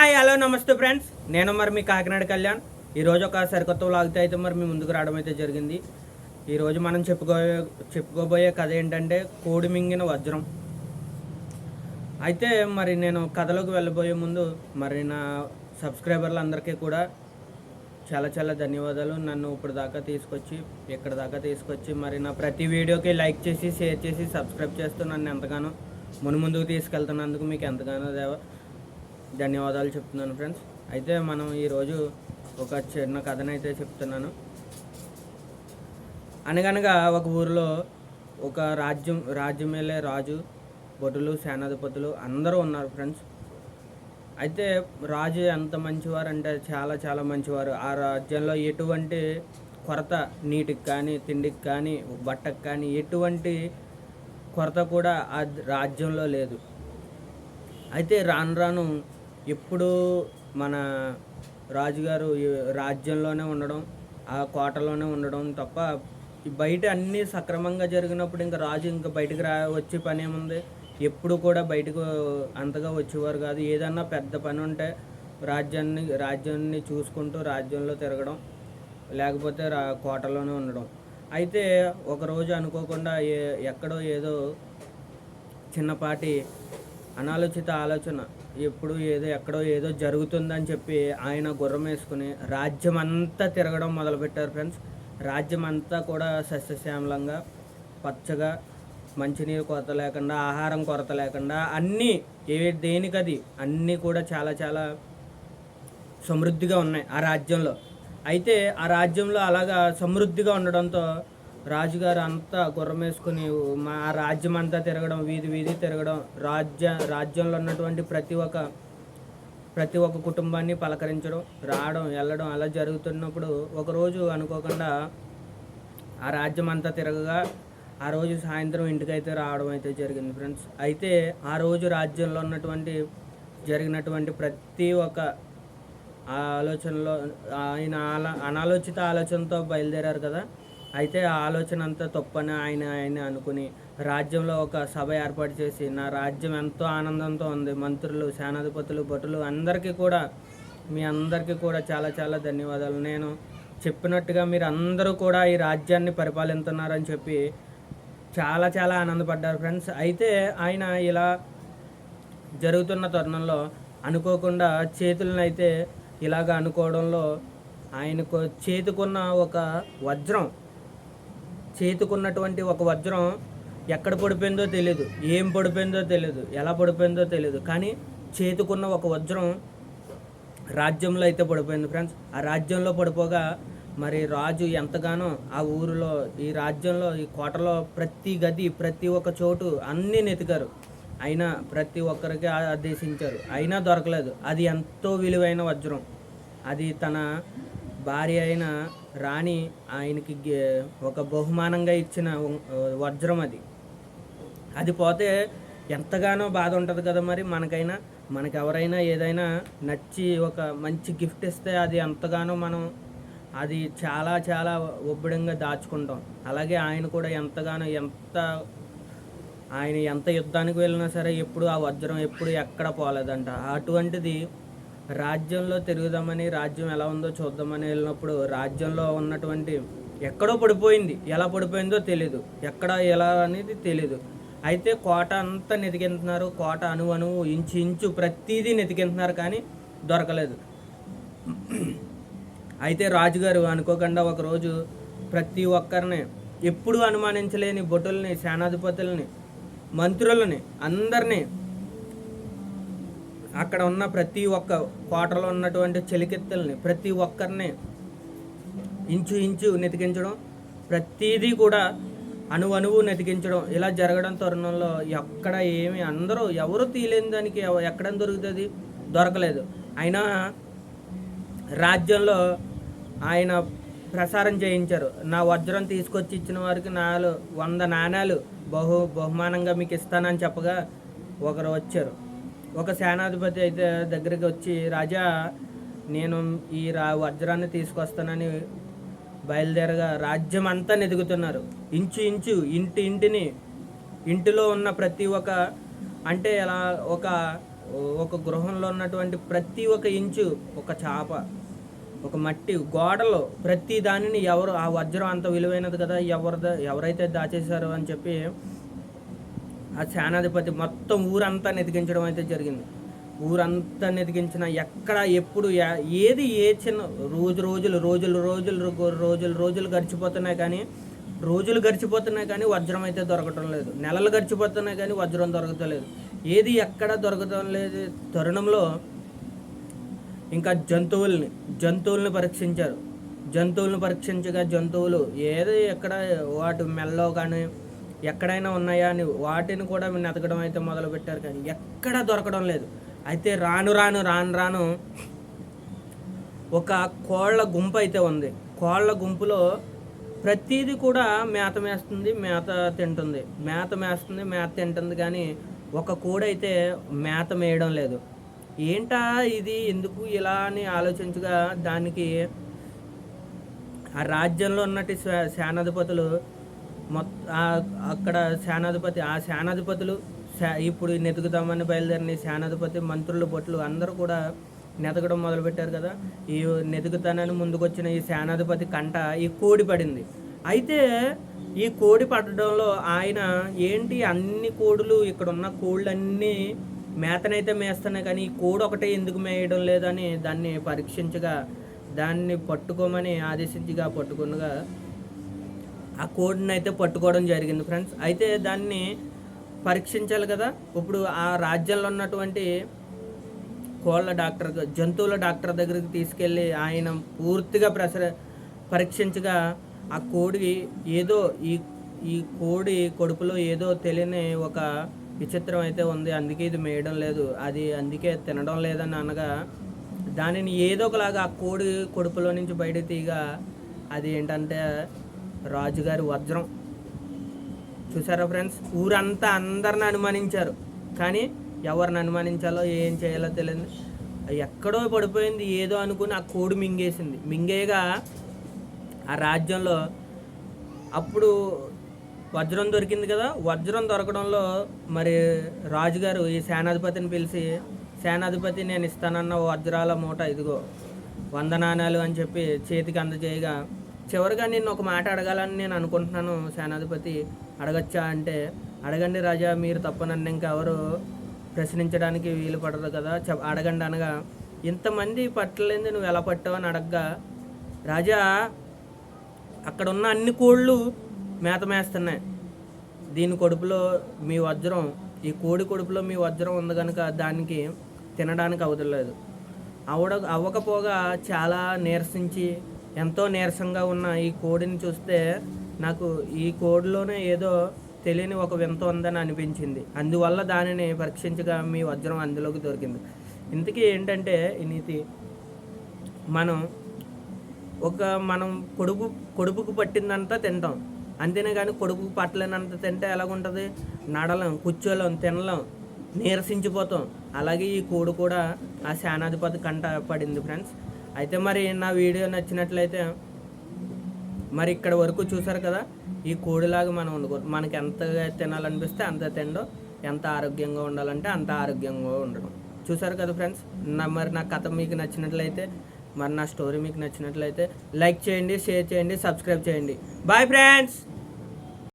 Hi hello నమస్తే friends, నేను మరి మీ కాకినాడ కళ్యాణ్. ఈరోజు ఒక సరికొత్త వ్లాగ్తో అయితే మరి మీ ముందుకు రావడం అయితే జరిగింది. ఈరోజు మనం చెప్పుకోబోయే కథ ఏంటంటే కోడి మింగిన వజ్రం. అయితే మరి నేను కథలోకి వెళ్ళబోయే ముందు మరి నా సబ్స్క్రైబర్లు అందరికీ కూడా చాలా చాలా ధన్యవాదాలు. నన్ను ఇప్పుడు దాకా తీసుకొచ్చి ఇక్కడ దాకా తీసుకొచ్చి మరి నా ప్రతి వీడియోకి లైక్ చేసి షేర్ చేసి సబ్స్క్రైబ్ చేస్తూ నన్ను ఎంతగానో ముందుకు తీసుకెళ్తున్నందుకు మీకు ఎంతగానో ధన్యవాదాలు చెప్తున్నాను ఫ్రెండ్స్. అయితే మనం ఈరోజు ఒక చిన్న కథనైతే చెప్తున్నాను. అనగనగా ఒక ఊరిలో ఒక రాజ్యం వెళ్ళే రాజు, భటులు, సేనాధిపతులు అందరూ ఉన్నారు ఫ్రెండ్స్. అయితే రాజు ఎంత మంచివారు అంటే చాలా చాలా మంచివారు. ఆ రాజ్యంలో ఎటువంటి కొరత, నీటికి కానీ తిండికి కానీ బట్టకు కానీ ఎటువంటి కొరత కూడా ఆ రాజ్యంలో లేదు. అయితే రాను రాను ఎప్పుడు మన రాజుగారు రాజ్యంలోనే ఉండడం, ఆ కోటలోనే ఉండడం తప్ప బయట అన్నీ సక్రమంగా జరిగినప్పుడు ఇంకా రాజు ఇంకా బయటకు వచ్చే పని ఏముంది. ఎప్పుడు కూడా బయటకు అంతగా వచ్చేవారు కాదు. ఏదన్నా పెద్ద పని ఉంటే రాజ్యాన్ని చూసుకుంటూ రాజ్యంలో తిరగడం, లేకపోతే కోటలోనే ఉండడం. అయితే ఒకరోజు అనుకోకుండా ఎక్కడో చిన్నపాటి అనాలోచిత ఆలోచన, ఎక్కడో ఏదో జరుగుతుందని చెప్పి ఆయన గుర్రం వేసుకుని రాజ్యం అంతా తిరగడం మొదలుపెట్టారు ఫ్రెండ్స్. రాజ్యం అంతా కూడా సస్యశ్యామలంగా పచ్చగా, మంచినీరు కొరత లేకుండా, ఆహారం కొరత లేకుండా అన్నీ దేనికది అన్నీ కూడా చాలా చాలా సమృద్ధిగా ఉన్నాయి ఆ రాజ్యంలో. అయితే ఆ రాజ్యంలో అలాగా సమృద్ధిగా ఉండడంతో రాజుగారు అంతా గుర్రం వేసుకుని మా రాజ్యం అంతా తిరగడం, వీధి తిరగడం, రాజ్యంలో ఉన్నటువంటి ప్రతి ఒక్క కుటుంబాన్ని పలకరించడం, రావడం వెళ్ళడం అలా జరుగుతున్నప్పుడు ఒకరోజు అనుకోకుండా ఆ రాజ్యం అంతా తిరగగా ఆ రోజు సాయంత్రం ఇంటికైతే రావడం అయితే జరిగింది ఫ్రెండ్స్. అయితే ఆ రోజు రాజ్యంలో జరిగినటువంటి ప్రతి ఒక్క ఆలోచనలో ఆయన అనాలోచిత ఆలోచనతో బయలుదేరారు కదా. అయితే ఆ ఆలోచన అంతా తప్పని ఆయన అనుకుని రాజ్యంలో ఒక సభ ఏర్పాటు చేసి, నా రాజ్యం ఎంతో ఆనందంతో ఉంది, మంత్రులు, సేనాధిపతులు, భటులు మీ అందరికీ కూడా చాలా చాలా ధన్యవాదాలు. నేను చెప్పినట్టుగా మీరు అందరూ కూడా ఈ రాజ్యాన్ని పరిపాలిస్తున్నారని చెప్పి చాలా చాలా ఆనందపడ్డారు ఫ్రెండ్స్. అయితే ఆయన ఇలా జరుగుతున్న తరుణంలో అనుకోకుండా చేతులనైతే ఇలాగ అనుకోవడంలో ఆయనకు చేతుకున్నటువంటి ఒక వజ్రం ఎక్కడ పడిపోయిందో తెలియదు, ఏం పడిపోయిందో తెలియదు, ఎలా పడిపోయిందో తెలియదు. కానీ చేతుకున్న ఒక వజ్రం రాజ్యంలో అయితే పడిపోయింది ఫ్రెండ్స్. ఆ రాజ్యంలో పడిపోగా మరి రాజు ఎంతగానో ఆ ఊరిలో, ఈ రాజ్యంలో, ఈ కోటలో ప్రతి గది, ప్రతి ఒక్క చోటు అన్నీ నెతికారు. అయినా ప్రతి ఒక్కరికి ఆదేశించారు, అయినా దొరకలేదు. అది ఎంతో విలువైన వజ్రం. అది తన భార్య అయిన రాణి ఆయనకి ఒక బహుమానంగా ఇచ్చిన వజ్రం. అది పోతే ఎంతగానో బాధ ఉంటుంది కదా. మరి మనకెవరైనా ఏదైనా నచ్చి ఒక మంచి గిఫ్ట్ ఇస్తే అది ఎంతగానో మనం అది చాలా చాలా ఒబ్బిడంగా దాచుకుంటాం. అలాగే ఆయన కూడా ఆయన ఎంత యుద్ధానికి వెళ్ళినా సరే ఎప్పుడు ఆ వజ్రం ఎక్కడ పోలేదంట. అటువంటిది రాజ్యంలో తిరుగుదామని, రాజ్యం ఎలా ఉందో చూద్దామని వెళ్ళినప్పుడు రాజ్యంలో ఉన్నటువంటి ఎక్కడో పడిపోయింది. ఎలా పడిపోయిందో తెలీదు, ఎలా అనేది తెలీదు. అయితే కోట అంతా నెతికెళ్తున్నారు, కోట అణువు ఇంచు ప్రతిదీ నెతికెళ్తున్నారు, కానీ దొరకలేదు. అయితే రాజుగారు అనుకోకుండా ఒకరోజు ప్రతి ఒక్కరిని, ఎప్పుడు అనుమానించలేని భటుల్ని, సేనాధిపతుల్ని, మంత్రులని అందరినీ, అక్కడ ఉన్న ప్రతి ఒక్క కోటలో ఉన్నటువంటి చెలికెత్తల్ని ప్రతి ఒక్కరిని ఇంచు నెతికించడం, ప్రతిదీ కూడా అణువు నెతికించడం, ఇలా జరగడం తరుణంలో ఎక్కడ ఎవరు తీయలేని దానికి ఎక్కడ దొరుకుతుంది, దొరకలేదు. అయినా రాజ్యంలో ఆయన ప్రసారం చేయించారు. నా వజ్రం తీసుకొచ్చి ఇచ్చిన వారికి 100 నాణ్యాలు బహుమానంగా మీకు ఇస్తానని చెప్పగా ఒకరు వచ్చారు. ఒక సేనాధిపతి అయితే దగ్గరికి వచ్చి, రాజా నేను ఈ వజ్రాన్ని తీసుకొస్తానని బయలుదేరగా రాజ్యం అంతా నెదుగుతున్నారు. ఇంటిని ఇంటిలో ఉన్న ప్రతి ఒక్క, అంటే ఎలా ఒక ఒక గృహంలో ఉన్నటువంటి ప్రతి ఒక్క ఇంచు, ఒక చాప, ఒక మట్టి, గోడలో ప్రతి దానిని ఎవరు, ఆ వజ్రం అంత విలువైనది కదా, ఎవరైతే దాచేశారో అని చెప్పి ఆ సేనాధిపతి మొత్తం ఊరంతా నెతికించడం అయితే జరిగింది. ఊరంతా నెతికించిన ఎక్కడ ఎప్పుడు ఏది ఏ చిన్న రోజులు గడిచిపోతున్నాయి కానీ వజ్రం అయితే దొరకటం లేదు. నెలలు గడిచిపోతున్నాయి కానీ వజ్రం దొరకటలేదు. ఏది ఎక్కడ దొరకటం లేదు తరుణంలో ఇంకా జంతువుల్ని పరీక్షించారు. జంతువులను పరీక్షించగా జంతువులు ఏది ఎక్కడ వాటి మెల్లో కానీ ఎక్కడైనా ఉన్నాయా అని వాటిని కూడా నెతకడం అయితే మొదలుపెట్టారు కానీ ఎక్కడా దొరకడం లేదు. అయితే రాను ఒక కోళ్ళ గుంపు అయితే ఉంది. కోళ్ళ గుంపులో ప్రతిదీ కూడా మేత తింటుంది కానీ ఒక కోడి అయితే మేత మేయడం లేదు. ఏంటా ఇది, ఎందుకు ఇలా అని ఆలోచించగా దానికి ఆ రాజ్యంలో ఉన్నట్టు సేనాధిపతులు అక్కడ సేనాధిపతులు ఇప్పుడు నెతుకుదామని బయలుదేరిన సేనాధిపతి, మంత్రులు, బొట్లు అందరూ కూడా నెతకడం మొదలుపెట్టారు కదా. ఈ నెతుకుతానని ముందుకొచ్చిన ఈ సేనాధిపతి కంట ఈ కోడి పడింది. అయితే ఈ కోడి పడడంలో ఆయన ఏంటి, అన్ని కోడులు, ఇక్కడ ఉన్న కోళ్ళన్నీ మేతనైతే మేస్తున్నాయి కానీ ఈ కోడి ఒకటే ఎందుకు మేయడం లేదని దాన్ని పరీక్షించగా దాన్ని పట్టుకోమని ఆదేశించగా పట్టుకునగా ఆ కోడిని అయితే పట్టుకోవడం జరిగింది ఫ్రెండ్స్. అయితే దాన్ని పరీక్షించాలి కదా. ఇప్పుడు ఆ రాజ్యంలో ఉన్నటువంటి జంతువుల డాక్టర్ దగ్గరికి తీసుకెళ్ళి ఆయన పూర్తిగా పరీక్షించగా ఆ కోడి ఏదో ఈ కోడి కడుపులో ఏదో తెలియని ఒక విచిత్రం అయితే ఉంది, అందుకే ఇది మేయడం లేదు, అది అందుకే తినడం లేదని అనగా దానిని ఏదో ఒకలాగా ఆ కోడి కడుపులో నుంచి బయట తీయగా అది ఏంటంటే రాజుగారి వజ్రం. చూసారా ఫ్రెండ్స్, ఊరంతా అందరిని అనుమానించారు కానీ ఎవరిని అనుమానించాలో ఏం చేయాలో తెలియదు. ఎక్కడో పడిపోయింది ఏదో అనుకుని ఆ కోడి మింగేయగా ఆ రాజ్యంలో అప్పుడు వజ్రం దొరికింది కదా. వజ్రం దొరకడంలో మరి రాజుగారు ఈ సేనాధిపతిని పిలిచి, సేనాధిపతి నేను ఇస్తానన్న వజ్రాల మూట ఇదిగో 100 నాణాలు అని చెప్పి చేతికి అందజేయగా, చివరిగా నిన్ను ఒక మాట అడగాలని నేను అనుకుంటున్నాను సేనాధిపతి, అడగచ్చా అంటే, అడగండి రాజా, మీరు తప్ప నన్ను ఇంకెవరు ప్రశ్నించడానికి వీలు పడదు కదా, అడగండి అనగా, ఇంతమంది పట్టలేదు నువ్వు ఎలా పట్టావు అని అడగగా, రాజా అక్కడ ఉన్న అన్ని కోళ్ళు మేస్తున్నాయి, దీని కడుపులో మీ వజ్రం, ఈ కోడి కడుపులో మీ వజ్రం ఉంది కనుక దానికి తినడానికి అవదలేదు. అవ్వకపోగా చాలా నీరసించి ఎంతో నీరసంగా ఉన్న ఈ కోడిని చూస్తే నాకు ఈ కోడిలోనే ఏదో తెలియని ఒక వింత ఉందని అనిపించింది. అందువల్ల దానిని పరీక్షించగా మీ వజ్రం అందులోకి దొరికింది. ఇంతకీ ఏంటంటే ఈ నీతి, మనం కొడుపుకు పట్టిందంతా తింటాం, అంతేనే కానీ కొడుపుకు పట్టలేనంత తింటే ఎలాగుంటుంది, నడలం, కూర్చోలేం, తినలేం, నీరసించిపోతాం. అలాగే ఈ కోడి కూడా ఆ సేనాధిపతి కంట పడింది ఫ్రెండ్స్. అయితే మరి నా వీడియో నచ్చినట్లయితే మరి ఇక్కడ వరకు చూసారు కదా, ఈ కోడిలాగా మనం వండుకోరు, మనకి ఎంత తినాలనిపిస్తే అంత తినడం, ఎంత ఆరోగ్యంగా ఉండాలంటే అంత ఆరోగ్యంగా ఉండడం. చూసారు కదా ఫ్రెండ్స్. మరి నా కథ మీకు నచ్చినట్లయితే, మరి నా స్టోరీ మీకు నచ్చినట్లయితే లైక్ చేయండి, షేర్ చేయండి, సబ్స్క్రైబ్ చేయండి. Bye friends.